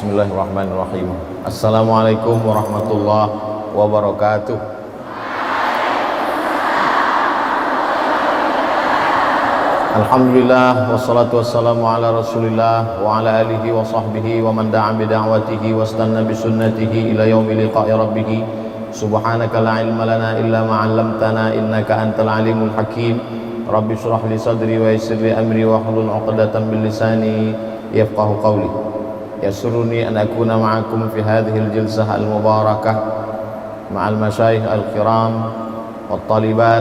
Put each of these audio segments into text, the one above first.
Bismillahirrahmanirrahim. Assalamualaikum warahmatullahi wabarakatuh. Alhamdulillah wassalatu wassalamu ala Rasulillah wa ala alihi wa sahbihi wa man da'a bi da'watihi wastanna bi sunnatihi ila yaumil liqa'i rabbih. Subhanaka la ilma lana illa ma 'allamtana innaka antal alimul hakim. Rabbi shrah li sadri wa yassir li amri wa hlul 'uqdatam min lisani yafqahu qawli. Yasuruni an akuna ma'akum fi hadhihi al-jilsah al-mubarakah ma'al masyayikh al-kiram wat talibat.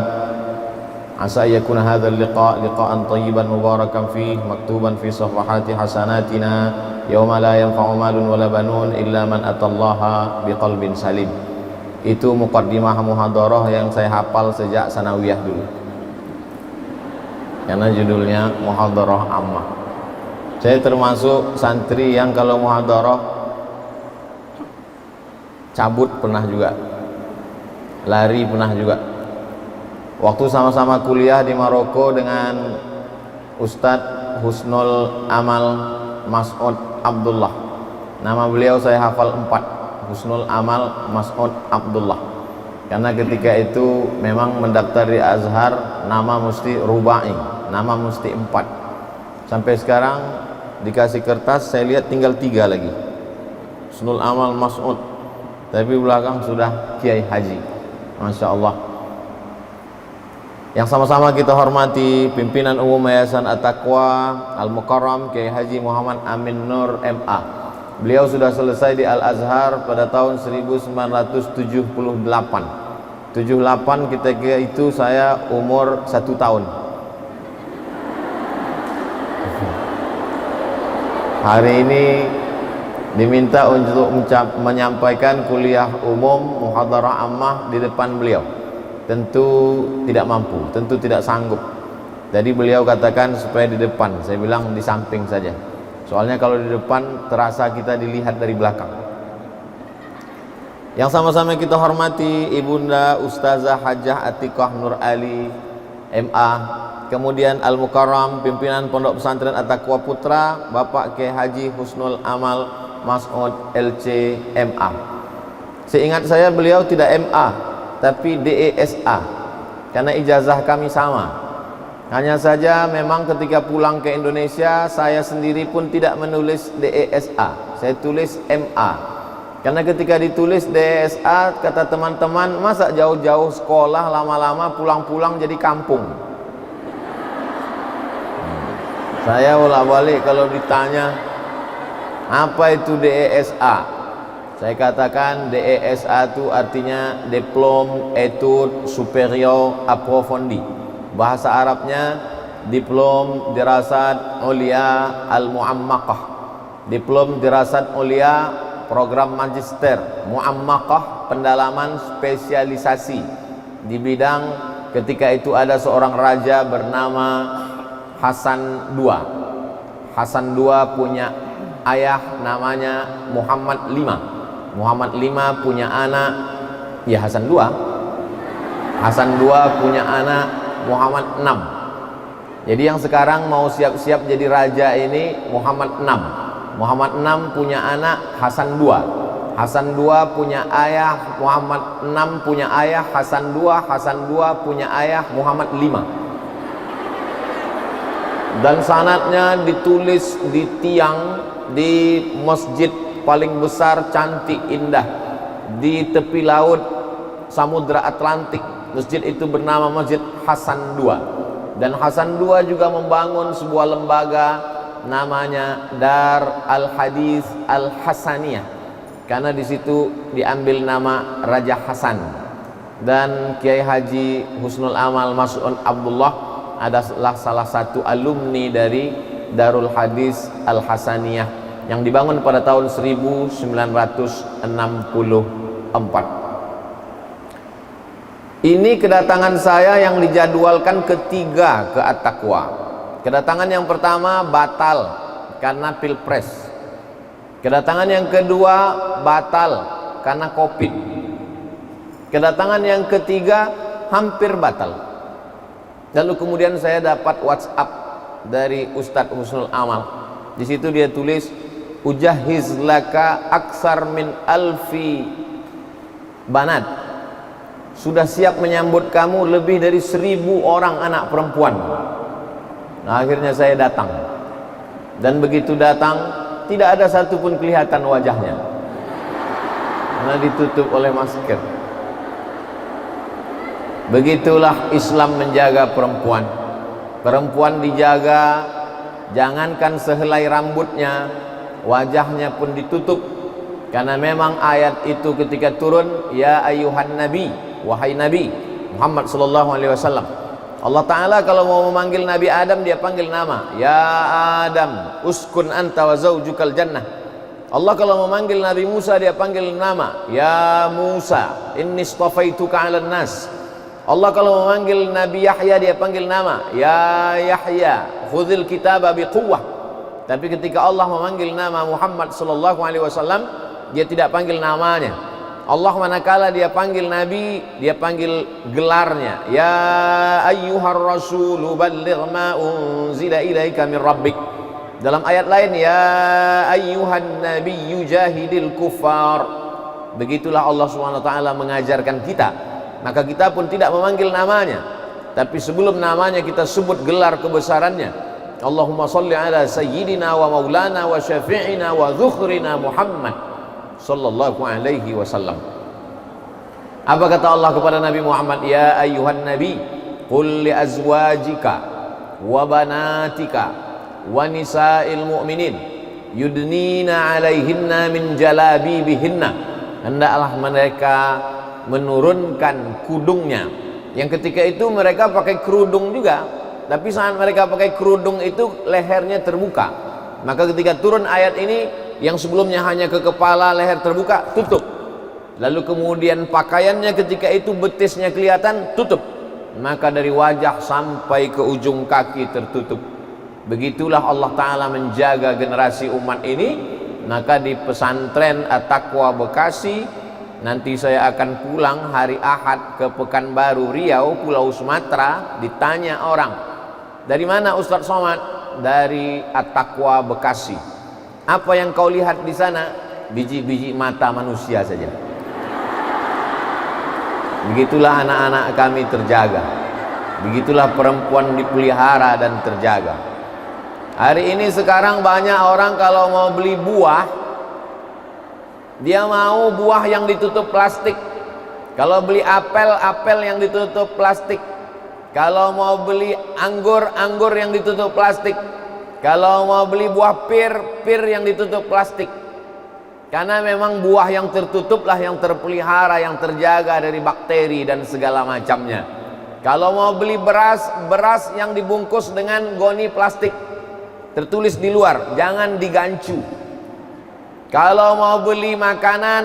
Asa yakuna hadzal liqa' liqa'an tayyiban mubarakan fihi maktuban fi safahati hasanatina yauma la yanfa'u malun wala banun illa man atallaha biqalbin salim. Itu muqaddimah muhadarah yang saya hafal sejak sanawiyah dulu, karena judulnya muhadarah ammah. Saya termasuk santri yang kalau muhadarah cabut pernah juga, lari pernah juga. Waktu sama-sama kuliah di Maroko dengan Ustadz Husnul Amal Mas'ud Abdullah. Nama beliau saya hafal 4, Husnul Amal Mas'ud Abdullah. Karena ketika itu memang mendaftar di Azhar nama mesti rubai, nama mesti 4. Sampai sekarang dikasih kertas saya lihat tinggal 3 lagi, Husnul Amal Mas'ud, tapi belakang sudah Kiai Haji. Masya Allah. Yang sama-sama kita hormati pimpinan umum Yayasan At-Taqwa Al-Mukarram Kiai Haji Muhammad Amin Nur MA. Beliau sudah selesai di Al-Azhar pada tahun 1978. 78 ketika itu saya umur 1 tahun. Hari ini diminta untuk menyampaikan kuliah umum muhadarah ammah di depan beliau. Tentu tidak mampu, tentu tidak sanggup. Jadi beliau katakan supaya di depan, saya bilang di samping saja. Soalnya kalau di depan terasa kita dilihat dari belakang. Yang sama-sama kita hormati Ibunda Ustazah Hajah Atiqah Nur Ali MA, kemudian Al-Mukarram pimpinan Pondok Pesantren At-Taqwa Putra Bapak Kiai Haji Husnul Amal Mas'ud LC MA. Seingat saya beliau tidak MA tapi DESA, karena ijazah kami sama. Hanya saja memang ketika pulang ke Indonesia saya sendiri pun tidak menulis DESA, saya tulis MA. Karena ketika ditulis DESA kata teman-teman, masa jauh-jauh sekolah lama-lama pulang-pulang jadi kampung. Saya bolak-balik kalau ditanya apa itu DESA, saya katakan DESA itu artinya Diplom Etude Superior Approfondi. Bahasa Arabnya Diplom Dirasat Ulia Al-Mu'ammakah, Diplom Dirasat Ulia program magister, Mu'ammakah pendalaman spesialisasi di bidang. Ketika itu ada seorang raja bernama Hasan II. Hasan II punya ayah namanya Muhammad V. Muhammad V punya anak, ya Hasan II. Hasan II punya anak Muhammad VI. Jadi yang sekarang mau siap-siap jadi raja ini Muhammad VI. Muhammad VI punya anak Hasan II. Hasan II punya ayah, Muhammad VI punya ayah Hasan II. Hasan II punya ayah Muhammad V. Dan sanadnya ditulis di tiang di masjid paling besar, cantik, indah di tepi laut Samudra Atlantik. Masjid itu bernama Masjid Hasan II. Dan Hasan II juga membangun sebuah lembaga namanya Dar Al-Hadis Al-Hasaniyah, karena di situ diambil nama Raja Hasan. Dan Kiai Haji Husnul Amal Mas'ud Abdullah adalah salah satu alumni dari Darul Hadis Al-Hasaniyah yang dibangun pada tahun 1964. Ini kedatangan saya yang dijadwalkan ketiga ke At-Taqwa. Kedatangan yang pertama batal karena pilpres. Kedatangan yang kedua batal karena Covid. Kedatangan yang ketiga hampir batal. Lalu kemudian saya dapat WhatsApp dari Ustadz Husnul Amal. Di situ dia tulis, ujahiz laka aksar min alfi banat, sudah siap menyambut kamu lebih dari 1000 orang anak perempuan. Nah, akhirnya saya datang, dan begitu datang tidak ada satupun kelihatan wajahnya karena ditutup oleh masker. Begitulah Islam menjaga perempuan. Perempuan dijaga, jangankan sehelai rambutnya, wajahnya pun ditutup. Karena memang ayat itu ketika turun, ya ayyuhan nabi, wahai nabi Muhammad sallallahu alaihi wasallam. Allah Ta'ala kalau mau memanggil Nabi Adam, dia panggil nama, ya Adam uskun anta wa zaujukal jannah. Allah kalau memanggil Nabi Musa, dia panggil nama, ya Musa inni istafaituka 'alan nas. Allah kalau memanggil Nabi Yahya, dia panggil nama, ya Yahya khudhil kitaba biquwwah. Tapi ketika Allah memanggil nama Muhammad sallallahu alaihi wasallam, dia tidak panggil namanya. Allah manakala dia panggil Nabi, dia panggil gelarnya, ya ayyuhar rasulu balligh ma unzila ilaika min rabbik. Dalam ayat lain, ya ayyuhan nabiyyu jahidil kuffar. Begitulah Allah Subhanahu wa taala mengajarkan kita. Maka kita pun tidak memanggil namanya, tapi sebelum namanya kita sebut gelar kebesarannya. Allahumma salli ala sayyidina wa maulana wa syafi'ina wa dzukhrina Muhammad sallallahu alaihi wasallam. Apa kata Allah kepada Nabi Muhammad? Ya ayyuhan nabi qul li azwajika wa banatika wa nisa'il mu'minin yudnina 'alaihinna min jalabibihinna. Hendaklah mereka menurunkan kudungnya. Yang ketika itu mereka pakai kerudung juga, tapi saat mereka pakai kerudung itu lehernya terbuka. Maka ketika turun ayat ini, yang sebelumnya hanya ke kepala, leher terbuka, tutup. Lalu kemudian pakaiannya ketika itu betisnya kelihatan, tutup. Maka dari wajah sampai ke ujung kaki tertutup. Begitulah Allah Ta'ala menjaga generasi umat ini. Maka di pesantren At-Taqwa Bekasi, nanti saya akan pulang hari Ahad ke Pekanbaru Riau, Pulau Sumatera. Ditanya orang, dari mana Ustadz Somad? Dari At-Taqwa Bekasi. Apa yang kau lihat di sana? Biji-biji mata manusia saja. Begitulah anak-anak kami terjaga. Begitulah perempuan dipelihara dan terjaga. Hari ini sekarang banyak orang kalau mau beli buah, dia mau buah yang ditutup plastik. Kalau beli apel, apel yang ditutup plastik. Kalau mau beli anggur, anggur yang ditutup plastik. Kalau mau beli buah pir, pir yang ditutup plastik. Karena memang buah yang tertutuplah yang terpelihara, yang terjaga dari bakteri dan segala macamnya. Kalau mau beli beras, beras yang dibungkus dengan goni plastik, tertulis di luar, jangan digancu. Kalau mau beli makanan,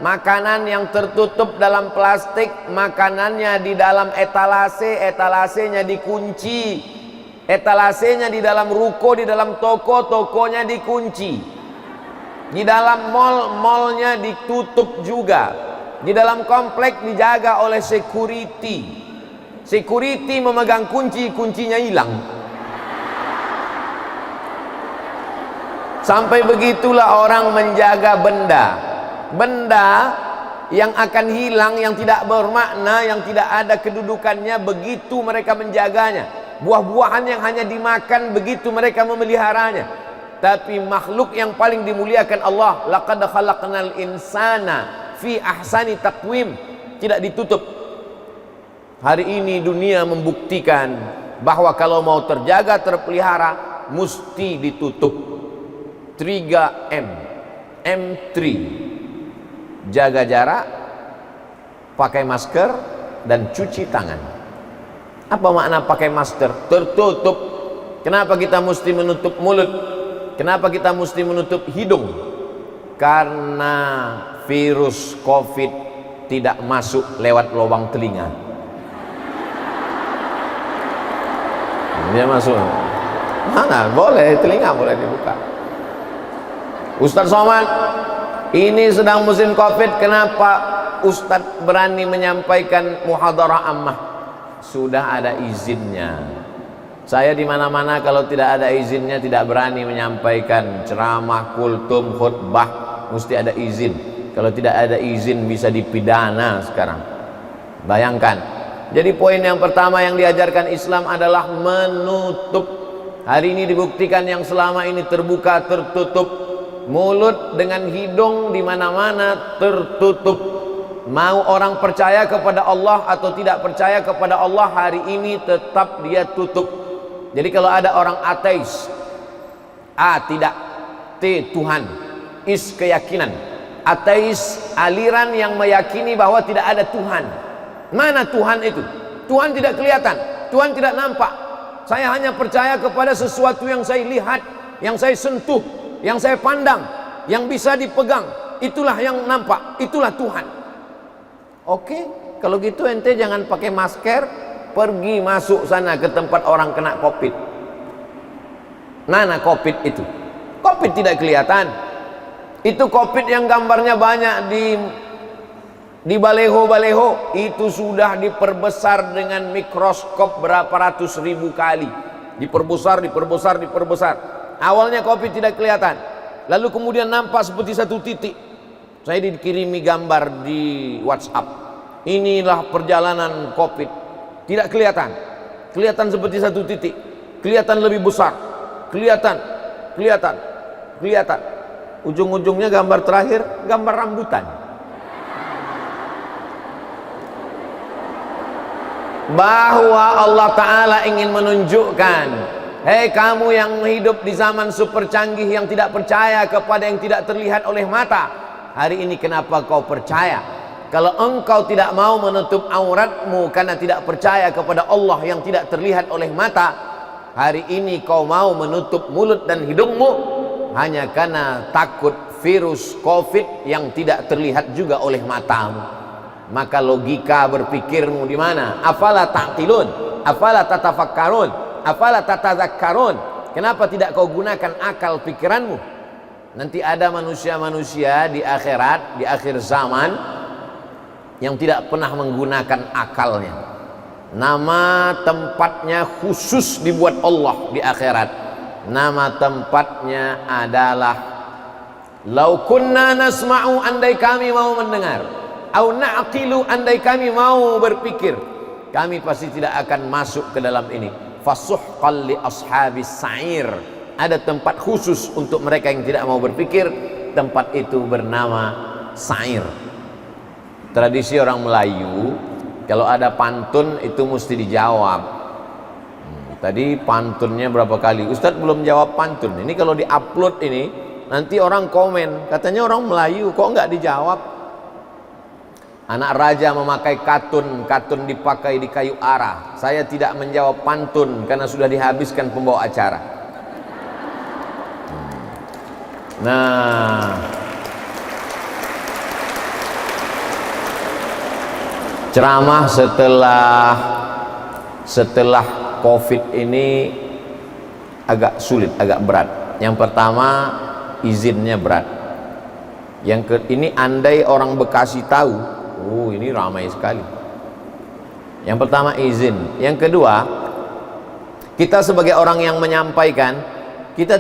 makanan yang tertutup dalam plastik, makanannya di dalam etalase, etalasenya dikunci. Etalasenya di dalam ruko, di dalam toko, tokonya dikunci. Di dalam mall, mallnya ditutup juga. Di dalam komplek dijaga oleh security. Security memegang kunci, kuncinya hilang. Sampai begitulah orang menjaga benda. Benda yang akan hilang, yang tidak bermakna, yang tidak ada kedudukannya, begitu mereka menjaganya. Buah-buahan yang hanya dimakan, begitu mereka memeliharanya. Tapi makhluk yang paling dimuliakan Allah, laqad khalaqnal insana fi ahsani taqwim, tidak ditutup. Hari ini dunia membuktikan bahwa kalau mau terjaga, terpelihara, mesti ditutup. 3M, M3, jaga jarak, pakai masker, dan cuci tangan. Apa makna pakai masker? Tertutup. Kenapa kita mesti menutup mulut? Kenapa kita mesti menutup hidung? Karena virus COVID tidak masuk lewat lubang telinga. Dia masuk. Mana? Boleh, telinga boleh dibuka. Ustadz Somad, ini sedang musim COVID, kenapa Ustadz berani menyampaikan muhadarah ammah? Sudah ada izinnya. Saya di mana-mana kalau tidak ada izinnya tidak berani menyampaikan ceramah, kultum, khutbah, mesti ada izin. Kalau tidak ada izin bisa dipidana sekarang. Bayangkan. Jadi poin yang pertama yang diajarkan Islam adalah menutup. Hari ini dibuktikan yang selama ini terbuka tertutup. Mulut dengan hidung di mana-mana tertutup. Mau orang percaya kepada Allah atau tidak percaya kepada Allah, hari ini tetap dia tutup. Jadi kalau ada orang ateis, A tidak, T Tuhan, is keyakinan. Ateis aliran yang meyakini bahwa tidak ada Tuhan. Mana Tuhan itu? Tuhan tidak kelihatan, Tuhan tidak nampak. Saya hanya percaya kepada sesuatu yang saya lihat, yang saya sentuh, yang saya pandang, yang bisa dipegang. Itulah yang nampak, itulah Tuhan. Oke, kalau gitu ente jangan pakai masker, pergi masuk sana ke tempat orang kena COVID. Mana COVID itu? COVID tidak kelihatan. Itu COVID yang gambarnya banyak di baleho-baleho, itu sudah diperbesar dengan mikroskop berapa ratus ribu kali. Diperbesar. Awalnya COVID tidak kelihatan, lalu kemudian nampak seperti satu titik. Saya dikirimi gambar di WhatsApp. Inilah perjalanan COVID. Tidak kelihatan. Kelihatan seperti satu titik. Kelihatan lebih besar. Kelihatan. Ujung-ujungnya gambar terakhir, gambar rambutan. Bahwa Allah Ta'ala ingin menunjukkan, hei kamu yang hidup di zaman super canggih yang tidak percaya kepada yang tidak terlihat oleh mata, hari ini kenapa kau percaya? Kalau engkau tidak mau menutup auratmu karena tidak percaya kepada Allah yang tidak terlihat oleh mata, hari ini kau mau menutup mulut dan hidungmu hanya karena takut virus COVID yang tidak terlihat juga oleh matamu. Maka logika berpikirmu di mana? Afala ta'qilun, afala tatafakkarun, afala tatadzakkarun. Kenapa tidak kau gunakan akal pikiranmu? Nanti ada manusia-manusia di akhirat, di akhir zaman, yang tidak pernah menggunakan akalnya. Nama tempatnya khusus dibuat Allah di akhirat. Nama tempatnya adalah lau kunna nasma'u, andai kami mau mendengar, au na'qilu, andai kami mau berpikir, kami pasti tidak akan masuk ke dalam ini. Fasuhqan li ashabis sa'ir. Ada tempat khusus untuk mereka yang tidak mau berpikir. Tempat itu bernama sa'ir. Tradisi orang Melayu, kalau ada pantun itu mesti dijawab. Tadi pantunnya berapa kali? Ustadz belum jawab pantun. Ini kalau diupload ini, nanti orang komen, katanya orang Melayu kok nggak dijawab. Anak raja memakai katun, katun dipakai di kayu arah. Saya tidak menjawab pantun karena sudah dihabiskan pembawa acara. Nah, ceramah setelah COVID ini agak sulit, agak berat. Yang pertama, izinnya berat. Ini andai orang Bekasi tahu, oh ini ramai sekali. Yang pertama izin. Yang kedua, kita sebagai orang yang menyampaikan, kita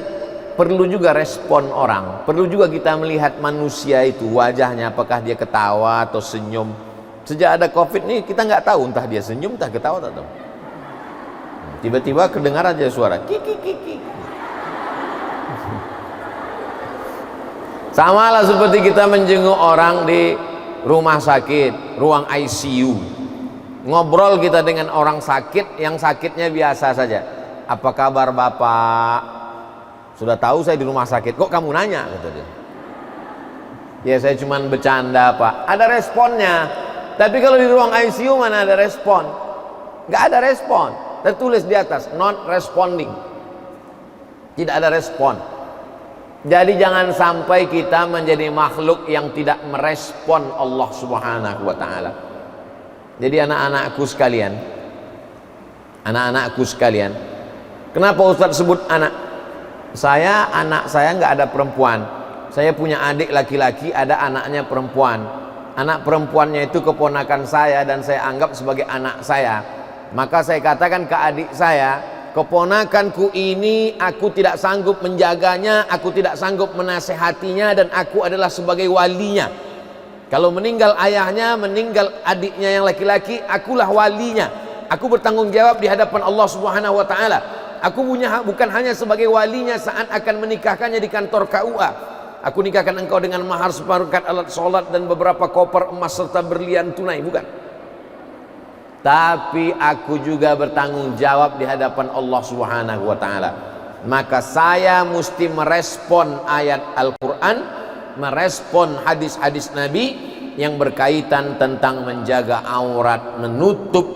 perlu juga respon orang. Perlu juga kita melihat manusia itu, wajahnya apakah dia ketawa atau senyum. Sejak ada COVID nih kita nggak tahu entah dia senyum, entah ketawa atau tiba-tiba kedengar aja suara kiki. Sama lah seperti kita menjenguk orang di rumah sakit, ruang ICU. Ngobrol kita dengan orang sakit, yang sakitnya biasa saja. Apa kabar Bapak? Sudah tahu saya di rumah sakit, kok kamu nanya? Kata dia. Ya saya cuman bercanda Pak. Ada responnya. Tapi kalau di ruang ICU mana ada respon? Nggak ada respon. Tertulis di atas not responding. Tidak ada respon. Jadi jangan sampai kita menjadi makhluk yang tidak merespon Allah Subhanahu wa taala. Jadi anak-anakku sekalian, kenapa Ustaz sebut anak? Anak saya nggak ada perempuan. Saya punya adik laki-laki, ada anaknya perempuan. Anak perempuannya itu keponakan saya dan saya anggap sebagai anak saya. Maka saya katakan ke adik saya, keponakanku ini aku tidak sanggup menjaganya, aku tidak sanggup menasehatinya, dan aku adalah sebagai walinya. Kalau meninggal ayahnya, meninggal adiknya yang laki-laki, akulah walinya. Aku bertanggung jawab di hadapan Allah Subhanahu wa taala. Aku punya bukan hanya sebagai walinya saat akan menikahkannya di kantor KUA. Aku nikahkan engkau dengan mahar seperangkat alat sholat dan beberapa koper emas serta berlian tunai, bukan. Tapi aku juga bertanggung jawab di hadapan Allah Subhanahu wa taala. Maka saya mesti merespon ayat Al-Quran, merespon hadis-hadis Nabi yang berkaitan tentang menjaga aurat, menutup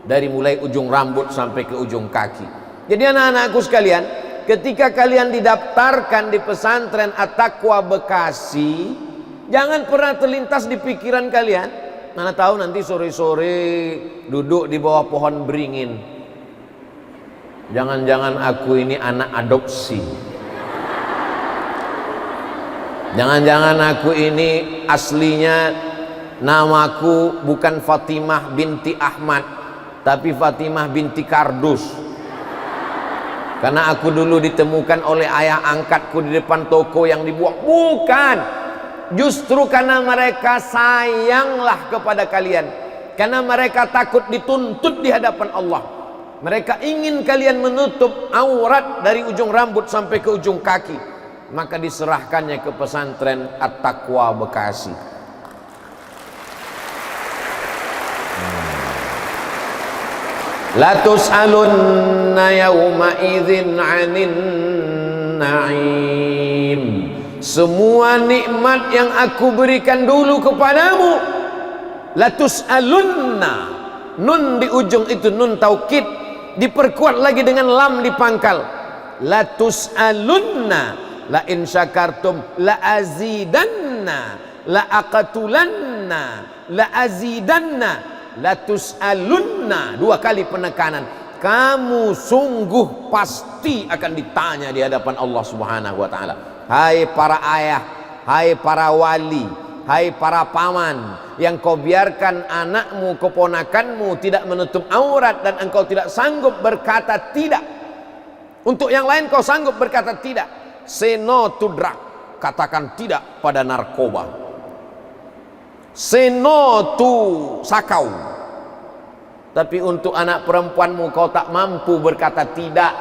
dari mulai ujung rambut sampai ke ujung kaki. Jadi anak-anakku sekalian, ketika kalian didaftarkan di pesantren At-Taqwa Bekasi, jangan pernah terlintas di pikiran kalian, mana tahu nanti sore-sore duduk di bawah pohon beringin, jangan-jangan aku ini anak adopsi, jangan-jangan aku ini aslinya namaku bukan Fatimah binti Ahmad, tapi Fatimah binti Kardus. Karena aku dulu ditemukan oleh ayah angkatku di depan toko yang dibuang. Bukan, justru karena mereka sayanglah kepada kalian, karena mereka takut dituntut di hadapan Allah. Mereka ingin kalian menutup aurat dari ujung rambut sampai ke ujung kaki. Maka diserahkannya ke pesantren At-Taqwa Bekasi. La tus'alunna yawma idzin 'anin na'im. Semua nikmat yang aku berikan dulu kepadamu, la tus'alunna, nun di ujung itu nun taukid, diperkuat lagi dengan lam di pangkal. La tus'alunna, la in syakartum la azidanna, la aqtulanna, la azidanna. La tus'alunna, dua kali penekanan. Kamu sungguh pasti akan ditanya di hadapan Allah Subhanahu wa taala. Hai para ayah, hai para wali, hai para paman yang kau biarkan anakmu, keponakanmu tidak menutup aurat dan engkau tidak sanggup berkata tidak. Untuk yang lain kau sanggup berkata tidak. Say no to drug, katakan tidak pada narkoba. Say no to sakau. Tapi untuk anak perempuanmu kau tak mampu berkata tidak.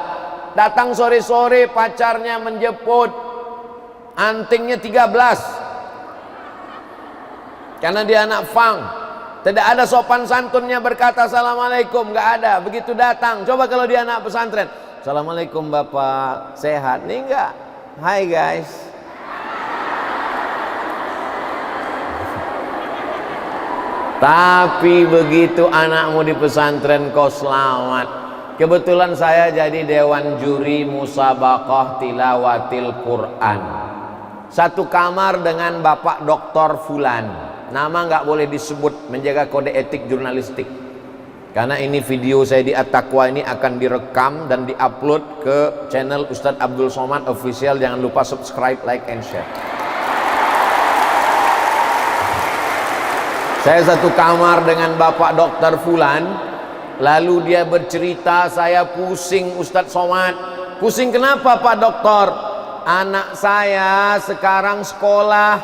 Datang sore-sore pacarnya menjemput, antingnya 13, karena dia anak fang. Tidak ada sopan santunnya berkata assalamualaikum, nggak ada. Begitu datang, coba kalau dia anak pesantren, assalamualaikum bapak, sehat nih? Enggak. Hai guys. Tapi begitu anakmu di pesantren kau selamat. Kebetulan saya jadi dewan juri musabaqah tilawatil Quran. Satu kamar dengan Bapak Dr. Fulan. Nama nggak boleh disebut, menjaga kode etik jurnalistik. Karena ini video saya di At-Taqwa ini akan direkam dan diupload ke channel Ustadz Abdul Somad Official. Jangan lupa subscribe, like, and share. Saya satu kamar dengan Bapak Dokter Fulan. Lalu dia bercerita, saya pusing Ustadz Somad. Pusing kenapa Pak Dokter? Anak saya sekarang sekolah.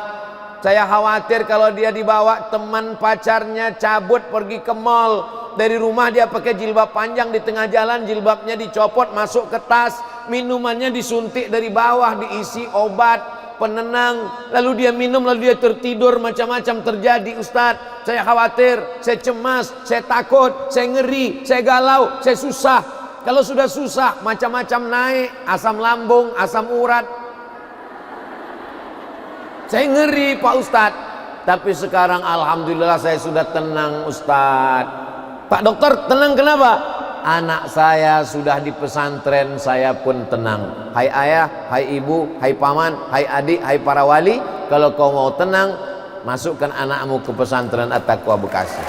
Saya khawatir kalau dia dibawa teman pacarnya cabut pergi ke mall. Dari rumah dia pakai jilbab panjang, di tengah jalan jilbabnya dicopot masuk ke tas. Minumannya disuntik dari bawah, diisi obat penenang, lalu dia minum, lalu dia tertidur. Macam-macam terjadi Ustadz. Saya khawatir, saya cemas, saya takut, saya ngeri, saya galau, saya susah. Kalau sudah susah, macam-macam naik, asam lambung, asam urat. Saya ngeri Pak Ustadz. Tapi sekarang alhamdulillah saya sudah tenang Ustadz. Pak Dokter tenang kenapa? Anak saya sudah di pesantren, saya pun tenang. Hai ayah, hai ibu, hai paman, hai adik, hai para wali, kalau kau mau tenang, masukkan anakmu ke pesantren At-Taqwa Bekasi.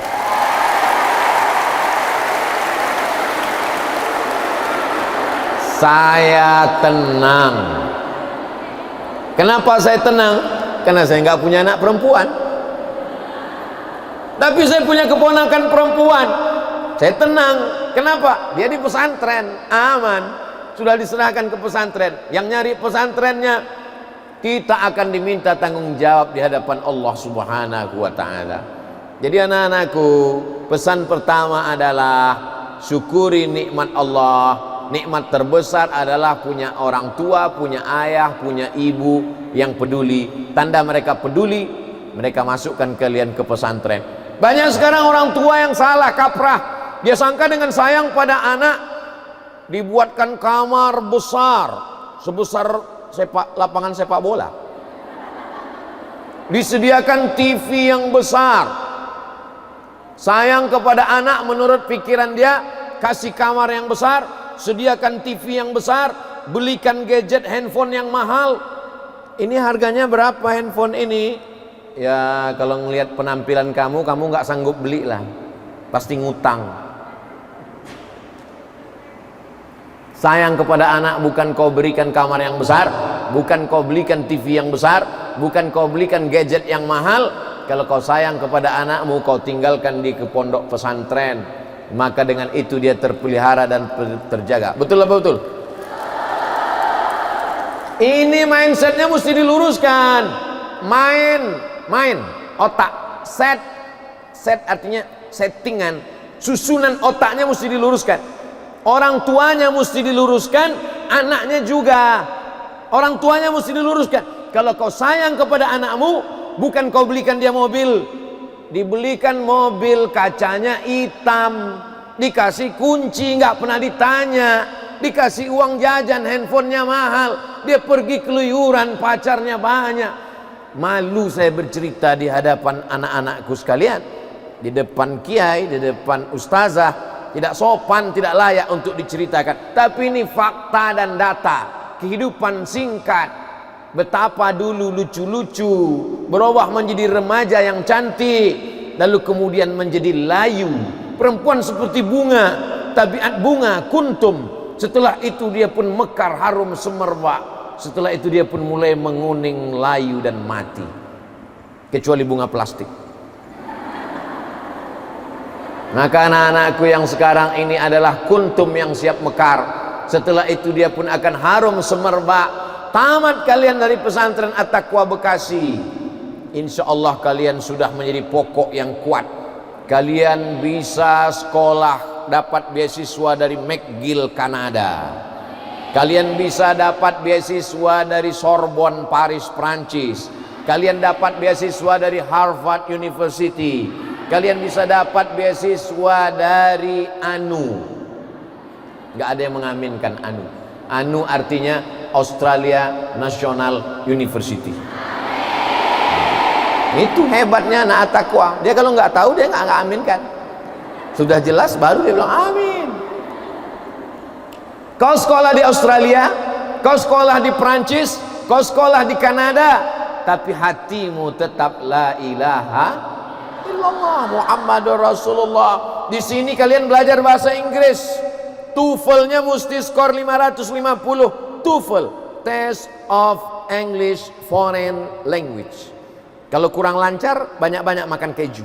Saya tenang. Kenapa saya tenang? Karena saya nggak punya anak perempuan. Tapi saya punya keponakan perempuan. Saya tenang. Kenapa? Dia di pesantren, aman. Sudah diserahkan ke pesantren. Yang nyari pesantrennya, kita akan diminta tanggung jawab di hadapan Allah Subhanahu wa ta'ala. Jadi anak-anakku, pesan pertama adalah syukuri nikmat Allah. Nikmat terbesar adalah punya orang tua, punya ayah, punya ibu yang peduli. Tanda mereka peduli, mereka masukkan kalian ke pesantren. Banyak sekarang orang tua yang salah kaprah. Dia sangka dengan sayang pada anak, dibuatkan kamar besar sebesar lapangan sepak bola, disediakan TV yang besar. Sayang kepada anak, menurut pikiran dia, kasih kamar yang besar, sediakan TV yang besar, belikan gadget handphone yang mahal. Ini harganya berapa handphone ini? Ya kalau ngelihat penampilan kamu nggak sanggup beli lah, pasti ngutang. Sayang kepada anak, bukan kau berikan kamar yang besar, bukan kau belikan TV yang besar, bukan kau belikan gadget yang mahal. Kalau kau sayang kepada anakmu, kau tinggalkan di pondok pesantren, maka dengan itu dia terpelihara dan terjaga. Betul apa betul? Ini mindsetnya mesti diluruskan. Main otak, set artinya settingan, susunan otaknya mesti diluruskan. Orang tuanya mesti diluruskan, anaknya juga. Orang tuanya mesti diluruskan. Kalau kau sayang kepada anakmu, bukan kau belikan dia mobil, dibelikan mobil kacanya hitam, dikasih kunci nggak pernah ditanya, dikasih uang jajan, handphonenya mahal, dia pergi keluyuran, pacarnya banyak. Malu saya bercerita di hadapan anak-anakku sekalian, di depan kiai, di depan ustazah. Tidak sopan, tidak layak untuk diceritakan. Tapi ini fakta dan data. Kehidupan singkat. Betapa dulu lucu-lucu, berubah menjadi remaja yang cantik, lalu kemudian menjadi layu. Perempuan seperti bunga, tabiat bunga, kuntum. Setelah itu dia pun mekar, harum semerbak. Setelah itu dia pun mulai menguning, layu dan mati. Kecuali bunga plastik. Maka anak-anakku yang sekarang ini adalah kuntum yang siap mekar. Setelah itu dia pun akan harum semerbak. Tamat kalian dari pesantren At-Taqwa Bekasi, insya Allah kalian sudah menjadi pokok yang kuat. Kalian bisa sekolah, dapat beasiswa dari McGill Kanada. Kalian bisa dapat beasiswa dari Sorbonne Paris Prancis. Kalian dapat beasiswa dari Harvard University. Kalian bisa dapat beasiswa dari ANU. Gak ada yang mengaminkan ANU. ANU artinya Australia National University. Itu hebatnya anak At-Taqwa. Dia kalau nggak tahu dia nggak aminkan. Sudah jelas baru dia bilang amin. Kau sekolah di Australia, kau sekolah di Prancis, kau sekolah di Kanada, tapi hatimu tetap la ilaha illallah Muhammadur Rasulullah. Di sini kalian belajar bahasa Inggris. TOEFL-nya mesti skor 550. TOEFL, Test of English Foreign Language. Kalau kurang lancar, banyak-banyak makan keju.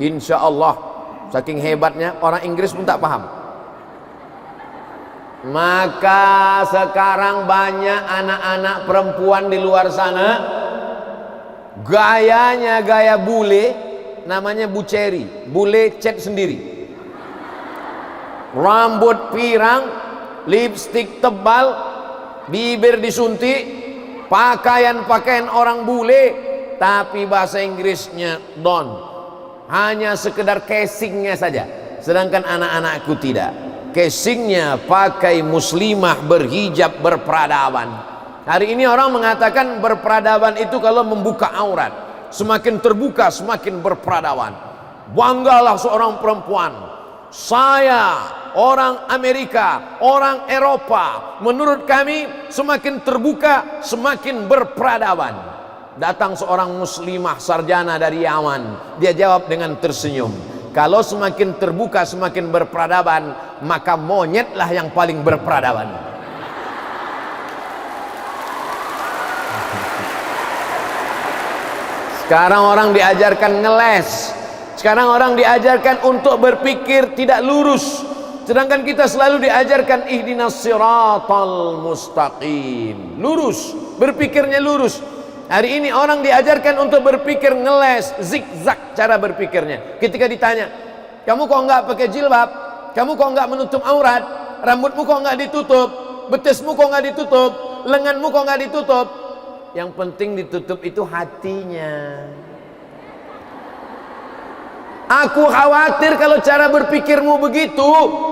Insya Allah, saking hebatnya orang Inggris pun tak paham. Maka sekarang banyak anak-anak perempuan di luar sana, gayanya gaya bule, namanya buceri, bule cat sendiri. Rambut pirang, lipstik tebal, bibir disuntik, pakaian-pakaian orang bule, tapi bahasa Inggrisnya don. Hanya sekedar casingnya saja. Sedangkan anak-anakku tidak. Casingnya pakai muslimah, berhijab, berperadaban. Hari ini orang mengatakan berperadaban itu kalau membuka aurat. Semakin terbuka, semakin berperadaban. Banggalah seorang perempuan. Saya, orang Amerika, orang Eropa, menurut kami semakin terbuka, semakin berperadaban. Datang seorang muslimah sarjana dari Yaman. Dia jawab dengan tersenyum, kalau semakin terbuka, semakin berperadaban, maka monyetlah yang paling berperadaban. Sekarang orang diajarkan ngeles. Sekarang orang diajarkan untuk berpikir tidak lurus, sedangkan kita selalu diajarkan ihdinas siratal mustaqim, lurus, berpikirnya lurus. Hari ini orang diajarkan untuk berpikir ngeles, zigzag cara berpikirnya. Ketika ditanya, kamu kok enggak pakai jilbab, kamu kok enggak menutup aurat, rambutmu kok enggak ditutup, betismu kok enggak ditutup, lenganmu kok enggak ditutup. Yang penting ditutup itu hatinya. Aku khawatir kalau cara berpikirmu begitu,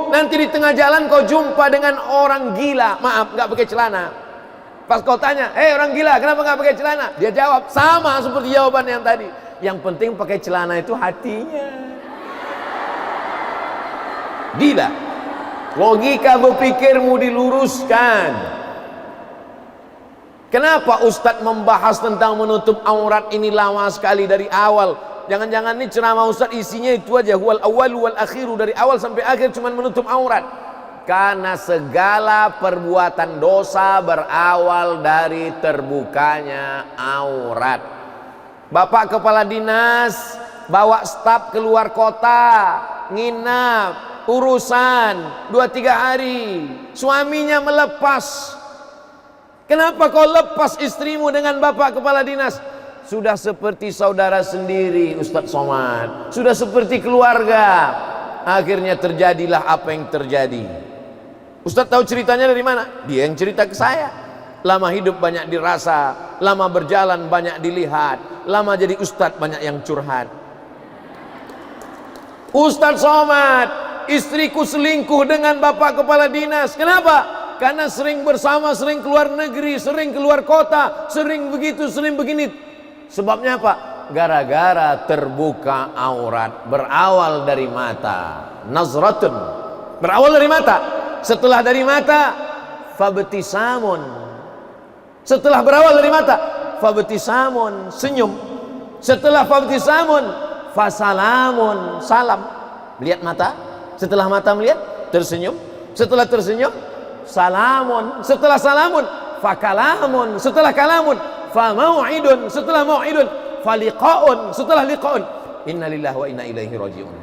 nanti di tengah jalan kau jumpa dengan orang gila, maaf, nggak pakai celana. Pas kau tanya, orang gila, kenapa nggak pakai celana? Dia jawab sama seperti jawaban yang tadi. Yang penting pakai celana itu hatinya. Gila. Logika berpikirmu diluruskan. Kenapa Ustadz membahas tentang menutup aurat ini lama sekali dari awal? Jangan-jangan ini ceramah Ustadz isinya itu aja, wal awal wal akhiru, dari awal sampai akhir cuma menutup aurat. Karena segala perbuatan dosa berawal dari terbukanya aurat. Bapak kepala dinas bawa staf keluar kota, nginap, urusan 2-3 hari, suaminya melepas. Kenapa kau lepas istrimu dengan bapak kepala dinas? Sudah seperti saudara sendiri, Ustadz Somad. Sudah seperti keluarga. Akhirnya terjadilah apa yang terjadi. Ustadz tahu ceritanya dari mana? Dia yang cerita ke saya. Lama hidup banyak dirasa, lama berjalan banyak dilihat, lama jadi Ustadz banyak yang curhat. Ustadz Somad, istriku selingkuh dengan bapak kepala dinas. Kenapa? Karena sering bersama, sering keluar negeri, sering keluar kota, sering begitu, sering begini. Sebabnya apa? Gara-gara terbuka aurat. Berawal dari mata. Nazratun. Berawal dari mata. Setelah dari mata, fabtisamun. Setelah berawal dari mata, fabtisamun, senyum. Setelah fabtisamun, fasalamun, salam. Lihat mata. Setelah mata melihat, tersenyum. Setelah tersenyum, salamun. Setelah salamun, fakalamun. Setelah kalamun, famau'idun. Setelah mau'idun, faliqaun. Setelah liqaun, innalillahi wa inna ilaihi raji'un.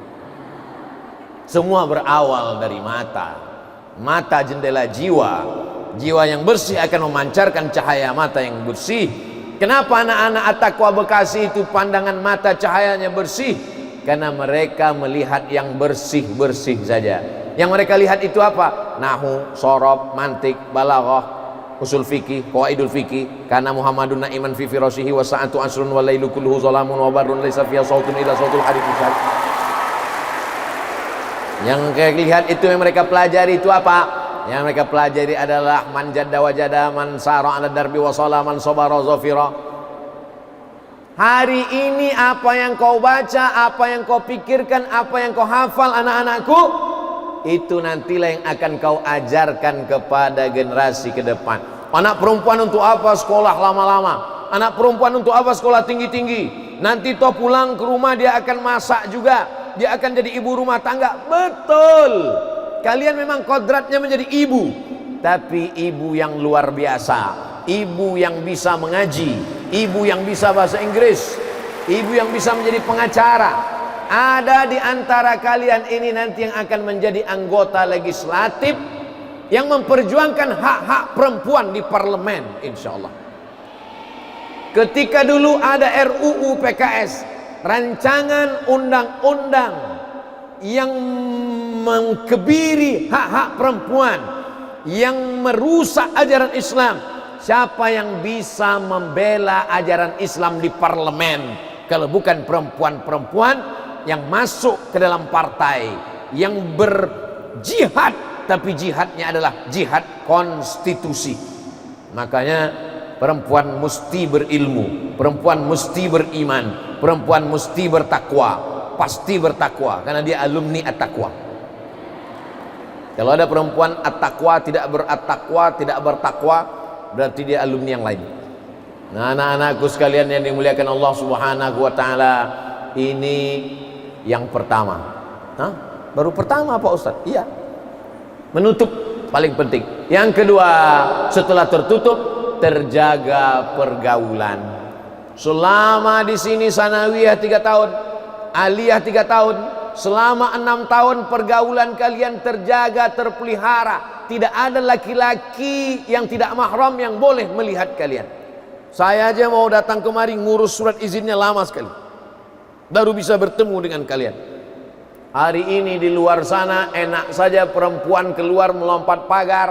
Semua berawal dari mata. Mata jendela jiwa. Jiwa yang bersih akan memancarkan cahaya mata yang bersih. Kenapa anak-anak At-Taqwa Bekasi itu pandangan mata cahayanya bersih? Karena mereka melihat yang bersih-bersih saja. Yang mereka lihat itu apa? Nahu, sorob, mantik, balaghah, usul fikih, qawaidul fikih. Karena Muhammadun na'iman fi firashihi wa sa'atu asrun wa lailu kulluhu zalamun wa barrun laisa fiha sautun illa sautul hadid. Yang mereka lihat itu, yang mereka pelajari itu apa? Yang mereka pelajari adalah man jadda wajada, man sara 'ala darbi wa sala, man sabara zafira. Hari ini apa yang kau baca, apa yang kau pikirkan, apa yang kau hafal anak-anakku, itu nantilah yang akan kau ajarkan kepada generasi ke depan. Anak perempuan untuk apa sekolah lama-lama? Anak perempuan untuk apa sekolah tinggi-tinggi? Nanti toh pulang ke rumah dia akan masak juga, dia akan jadi ibu rumah tangga. Betul. Kalian memang kodratnya menjadi ibu, tapi ibu yang luar biasa, ibu yang bisa mengaji, ibu yang bisa bahasa Inggris, ibu yang bisa menjadi pengacara. Ada di antara kalian ini nanti yang akan menjadi anggota legislatif yang memperjuangkan hak-hak perempuan di parlemen, insya Allah. Ketika dulu ada RUU PKS, rancangan undang-undang yang mengkebiri hak-hak perempuan, yang merusak ajaran Islam, siapa yang bisa membela ajaran Islam di parlemen kalau bukan perempuan-perempuan yang masuk ke dalam partai, yang berjihad, tapi jihadnya adalah jihad konstitusi. Makanya perempuan mesti berilmu, perempuan mesti beriman, perempuan mesti bertakwa, pasti bertakwa karena dia alumni at-taqwa. Kalau ada perempuan at-taqwa tidak berat-taqwa, tidak bertakwa, berarti dia alumni yang lain. Nah, anak-anakku sekalian yang dimuliakan Allah Subhanahu wa taala, ini yang pertama. Hah? Baru pertama Pak Ustaz? Iya. Menutup paling penting. Yang kedua, setelah tertutup, terjaga pergaulan. Selama di sini sanawiyah 3 tahun, aliyah 3 tahun. Selama 6 tahun pergaulan kalian terjaga, terpelihara. Tidak ada laki-laki yang tidak mahram yang boleh melihat kalian. Saya aja mau datang kemari ngurus surat izinnya lama sekali, baru bisa bertemu dengan kalian. Hari ini di luar sana enak saja perempuan keluar melompat pagar,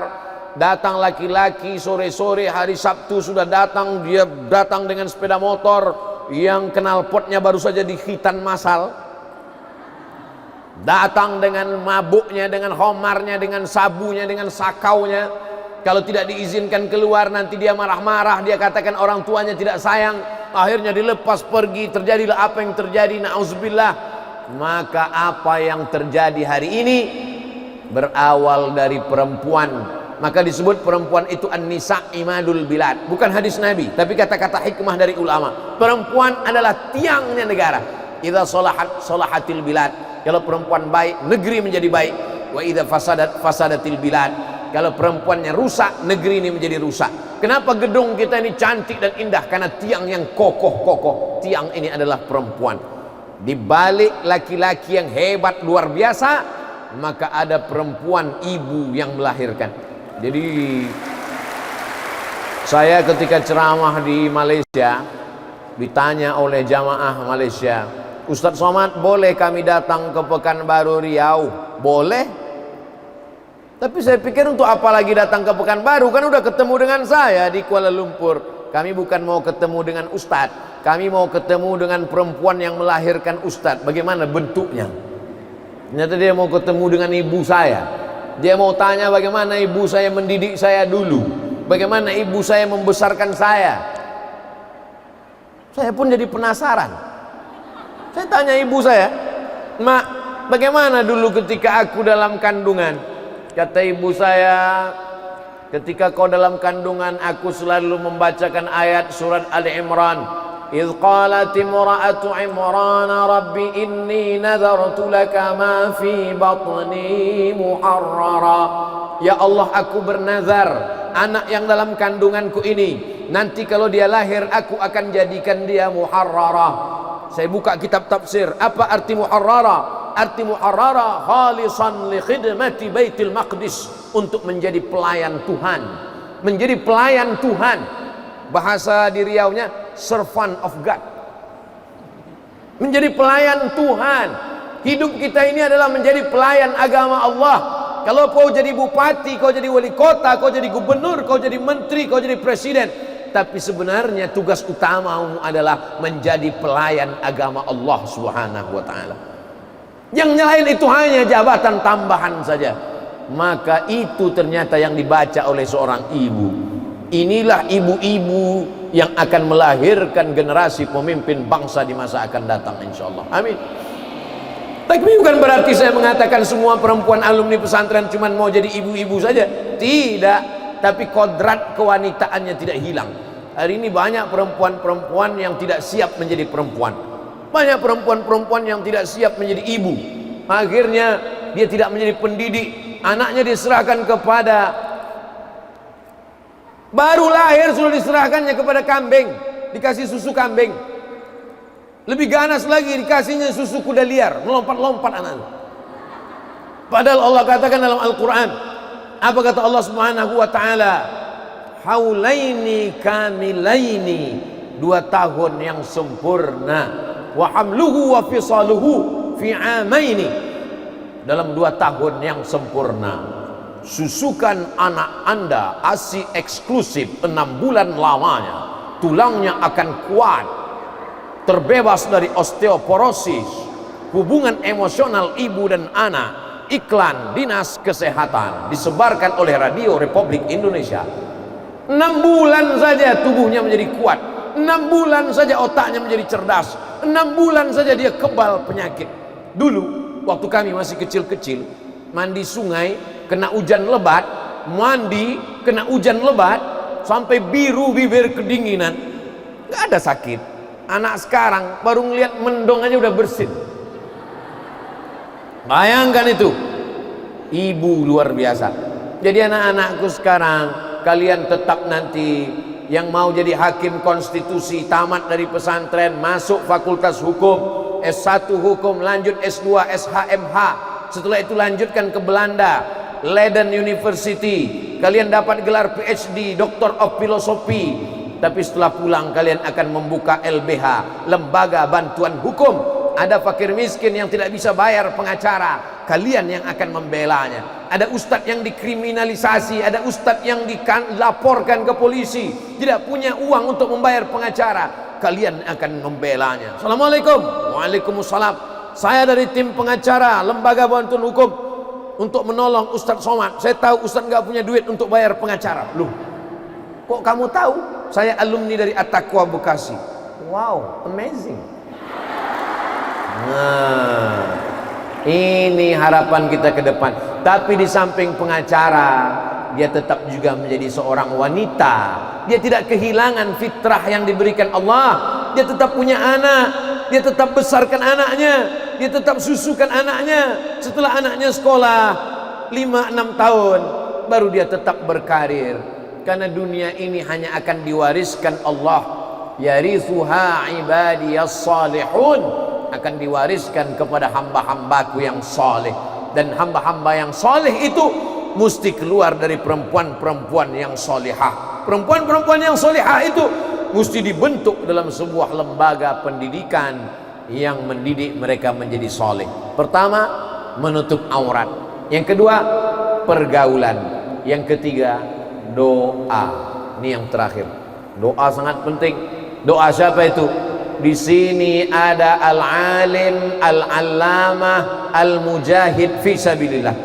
datang laki-laki sore-sore hari Sabtu sudah datang, dia datang dengan sepeda motor yang knalpotnya baru saja dikhitan masal, datang dengan mabuknya, dengan homarnya, dengan sabunya, dengan sakaunya. Kalau tidak diizinkan keluar nanti dia marah-marah, dia katakan orang tuanya tidak sayang, akhirnya dilepas pergi, terjadilah apa yang terjadi, na'udzubillah. Maka apa yang terjadi hari ini berawal dari perempuan. Maka disebut perempuan itu an-nisa imadul bilad. Bukan hadis Nabi, tapi kata-kata hikmah dari ulama. Perempuan adalah tiangnya negara. Idza salahatil bilad. Kalau perempuan baik, negeri menjadi baik. Wa idza fasadatil bilad. Kalau perempuannya rusak, negeri ini menjadi rusak. Kenapa gedung kita ini cantik dan indah? Karena tiang yang kokoh-kokoh. Tiang ini adalah perempuan. Di balik laki-laki yang hebat luar biasa, maka ada perempuan, ibu yang melahirkan. Jadi saya ketika ceramah di Malaysia ditanya oleh jamaah Malaysia, Ustadz Somad, boleh kami datang ke Pekanbaru Riau? Boleh. Tapi saya pikir untuk apa lagi datang ke Pekanbaru, kan udah ketemu dengan saya di Kuala Lumpur. Kami bukan mau ketemu dengan Ustadz, kami mau ketemu dengan perempuan yang melahirkan Ustadz. Bagaimana bentuknya? Ternyata dia mau ketemu dengan ibu saya. Dia mau tanya bagaimana ibu saya mendidik saya dulu, bagaimana ibu saya membesarkan saya. Saya pun jadi penasaran. Saya tanya ibu saya, "Mak, bagaimana dulu ketika aku dalam kandungan?" Kata ibu saya, ketika kau dalam kandungan aku selalu membacakan ayat surat Ali Imran. Idh qalat imra'atu Imran rabbi inni nadhartu laka ma fi batni muharrara. Ya Allah, aku bernazar anak yang dalam kandunganku ini, nanti kalau dia lahir aku akan jadikan dia muharrara. Saya buka kitab tafsir, apa arti muharrara? Arti muharrara khalisan li khidmati Baitul Maqdis, untuk menjadi pelayan Tuhan. Menjadi pelayan Tuhan. Bahasa di Riaunya servant of God. Menjadi pelayan Tuhan. Hidup kita ini adalah menjadi pelayan agama Allah. Kalau kau jadi bupati, kau jadi wali kota, kau jadi gubernur, kau jadi menteri, kau jadi presiden, tapi sebenarnya tugas utamamu adalah menjadi pelayan agama Allah Subhanahu wa taala. Yang lain itu hanya jabatan tambahan saja. Maka itu ternyata yang dibaca oleh seorang ibu. Inilah ibu-ibu yang akan melahirkan generasi pemimpin bangsa di masa akan datang, insyaallah. Amin. Tapi bukan berarti saya mengatakan semua perempuan alumni pesantren cuma mau jadi ibu-ibu saja. Tidak. Tapi kodrat kewanitaannya tidak hilang. Hari ini banyak perempuan-perempuan yang tidak siap menjadi perempuan. Banyak perempuan-perempuan yang tidak siap menjadi ibu. Akhirnya dia tidak menjadi pendidik. Anaknya diserahkan kepada, baru lahir sudah diserahkannya kepada kambing, dikasih susu kambing. Lebih ganas lagi dikasihnya susu kuda liar, melompat-lompat anaknya. Padahal Allah katakan dalam Al-Quran, apa kata Allah Subhanahu wa ta'ala? Haulaini kamilaini, 2 tahun yang sempurna. Wa hamluhu wa fisaluhu fi amaini, dalam 2 tahun yang sempurna. Susukan anak anda ASI eksklusif 6 bulan lamanya. Tulangnya akan kuat, terbebas dari osteoporosis. Hubungan emosional ibu dan anak. Iklan Dinas Kesehatan disebarkan oleh Radio Republik Indonesia. 6 bulan saja tubuhnya menjadi kuat. 6 bulan saja otaknya menjadi cerdas. 6 bulan saja dia kebal penyakit. Dulu waktu kami masih kecil-kecil, mandi sungai kena hujan lebat, mandi kena hujan lebat sampai biru bibir kedinginan, gak ada sakit. Anak sekarang baru ngeliat mendong aja udah bersin. Bayangkan itu, ibu luar biasa. Jadi anak-anakku sekarang, kalian tetap nanti yang mau jadi hakim konstitusi, tamat dari pesantren, masuk fakultas hukum, S1 hukum, lanjut S2, SHMH. Setelah itu lanjutkan ke Belanda, Leiden University. Kalian dapat gelar PhD, Doctor of Philosophy. Tapi setelah pulang kalian akan membuka LBH, Lembaga Bantuan Hukum. Ada fakir miskin yang tidak bisa bayar pengacara, kalian yang akan membelanya. Ada ustadz yang dikriminalisasi, ada ustadz yang dilaporkan ke polisi, tidak punya uang untuk membayar pengacara, kalian akan membelanya. Assalamualaikum. Waalaikumsalam. Saya dari tim pengacara Lembaga Bantuan Hukum untuk menolong Ustadz Somad. Saya tahu Ustadz nggak punya duit untuk bayar pengacara. Loh, kok kamu tahu? Saya alumni dari At-Taqwa Bekasi. Wow, amazing. Nah, ini harapan kita ke depan. Tapi di samping pengacara, dia tetap juga menjadi seorang wanita. Dia tidak kehilangan fitrah yang diberikan Allah. Dia tetap punya anak, dia tetap besarkan anaknya, dia tetap susukan anaknya. Setelah anaknya sekolah 5-6 tahun, baru dia tetap berkarir. Karena dunia ini hanya akan diwariskan Allah. Yarithuha ibadiyas salihun, akan diwariskan kepada hamba-hambaku yang soleh. Dan hamba-hamba yang soleh itu mesti keluar dari perempuan-perempuan yang solehah. Perempuan-perempuan yang solehah itu mesti dibentuk dalam sebuah lembaga pendidikan yang mendidik mereka menjadi soleh. Pertama, menutup aurat. Yang kedua, pergaulan. Yang ketiga, doa. Ini yang terakhir. Doa sangat penting. Doa siapa itu? Di sini ada al-alim, al-allamah, al-mujahid fi sabilillah.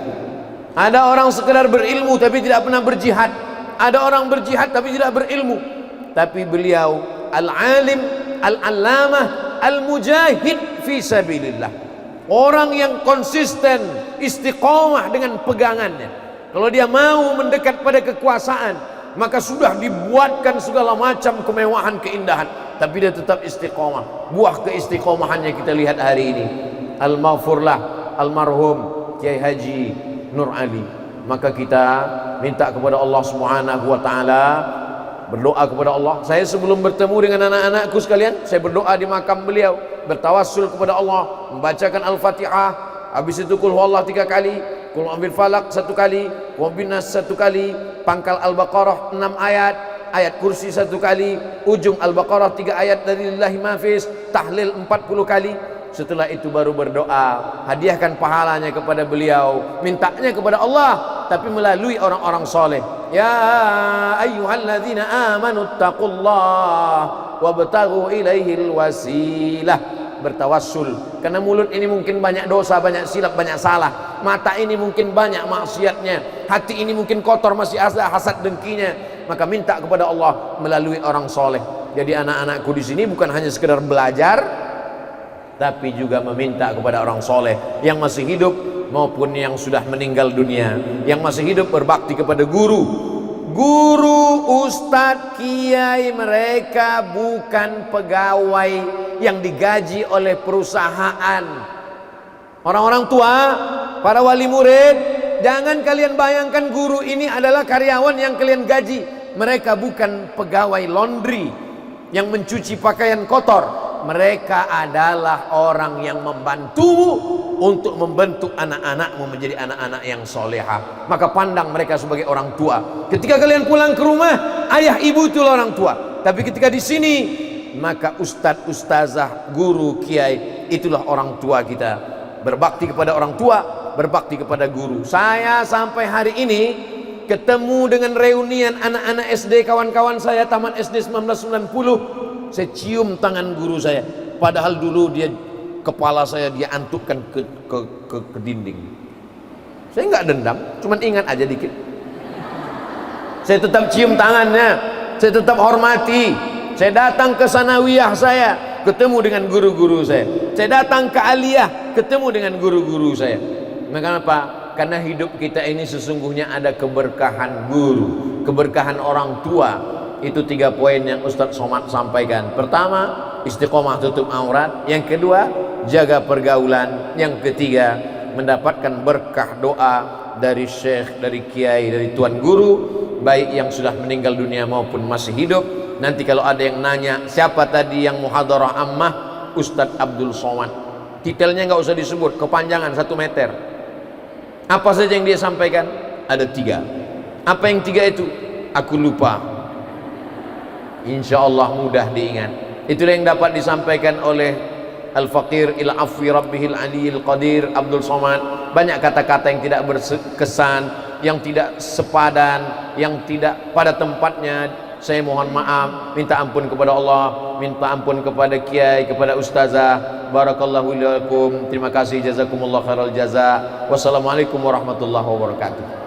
Ada orang sekedar berilmu tapi tidak pernah berjihad. Ada orang berjihad tapi tidak berilmu. Tapi beliau al-alim, al-allamah, al-mujahid fi sabilillah. Orang yang konsisten, istiqomah dengan pegangannya. Kalau dia mau mendekat pada kekuasaan, maka sudah dibuatkan segala macam kemewahan, keindahan, tapi dia tetap istiqomah. Buah keistiqomahannya kita lihat hari ini. Al-maghfurlah almarhum Kiai Haji Nur Ali. Maka kita minta kepada Allah Subhanahu wa taala, berdoa kepada Allah. Saya sebelum bertemu dengan anak-anakku sekalian, saya berdoa di makam beliau, bertawassul kepada Allah, membacakan Al-Fatihah, habis itu qul huwallahu 3 kali, qul a'udzu falaq 1 kali, wa binas 1 kali, pangkal Al-Baqarah 6 ayat, ayat kursi 1 kali, ujung Al-Baqarah 3 ayat dari lillahi mafis, tahlil 40 kali. Setelah itu baru berdoa, hadiahkan pahalanya kepada beliau, mintanya kepada Allah, tapi melalui orang-orang soleh. Ya ayyuhalladzina amanu taqullaha wabtaghu ilaihil wasilah. Bertawassul, karena mulut ini mungkin banyak dosa, banyak silap, banyak salah. Mata ini mungkin banyak maksiatnya, hati ini mungkin kotor, masih ada hasad dengkinya. Maka minta kepada Allah melalui orang soleh. Jadi anak-anakku di sini bukan hanya sekedar belajar, tapi juga meminta kepada orang soleh yang masih hidup maupun yang sudah meninggal dunia. Yang masih hidup berbakti kepada guru, ustadz, kiai. Mereka bukan pegawai yang digaji oleh perusahaan. Orang-orang tua, para wali murid, jangan kalian bayangkan guru ini adalah karyawan yang kalian gaji. Mereka bukan pegawai laundry yang mencuci pakaian kotor. Mereka adalah orang yang membantumu untuk membentuk anak-anakmu menjadi anak-anak yang solehah. Maka pandang mereka sebagai orang tua. Ketika kalian pulang ke rumah, ayah ibu itulah orang tua. Tapi ketika di sini, maka ustadz, ustazah, guru, kiai, itulah orang tua kita. Berbakti kepada orang tua, berbakti kepada guru. Saya sampai hari ini ketemu dengan reunian anak-anak SD, kawan-kawan saya taman SD 1990. Saya cium tangan guru saya, padahal dulu dia, kepala saya dia antukkan ke dinding. Saya nggak dendam, cuman ingat aja dikit. Saya tetap cium tangannya, saya tetap hormati. Saya datang ke sanawiyah saya, ketemu dengan guru-guru saya. Saya datang ke aliyah, ketemu dengan guru-guru saya. Kenapa? Karena hidup kita ini sesungguhnya ada keberkahan guru, keberkahan orang tua. Itu 3 poin yang Ustadz Somad sampaikan. Pertama, istiqomah tutup aurat. Yang kedua, jaga pergaulan. Yang ketiga, mendapatkan berkah doa dari syekh, dari kiai, dari tuan guru, baik yang sudah meninggal dunia maupun masih hidup. Nanti kalau ada yang nanya siapa tadi yang muhadarah ammah, Ustadz Abdul Somad. Titelnya nggak usah disebut, kepanjangan 1 meter. Apa saja yang dia sampaikan? Ada 3. Apa yang 3 itu? Aku lupa. Insya Allah mudah diingat. Itulah yang dapat disampaikan oleh Al-Faqir ila afwi rabbihil aliyil qadir Abdul Somad. Banyak kata-kata yang tidak berkesan, yang tidak sepadan, yang tidak pada tempatnya. Saya mohon maaf, minta ampun kepada Allah, minta ampun kepada kiai, kepada ustazah. Barakallahu lakum. Terima kasih, jazakumullah khairal jaza. Wassalamualaikum warahmatullahi wabarakatuh.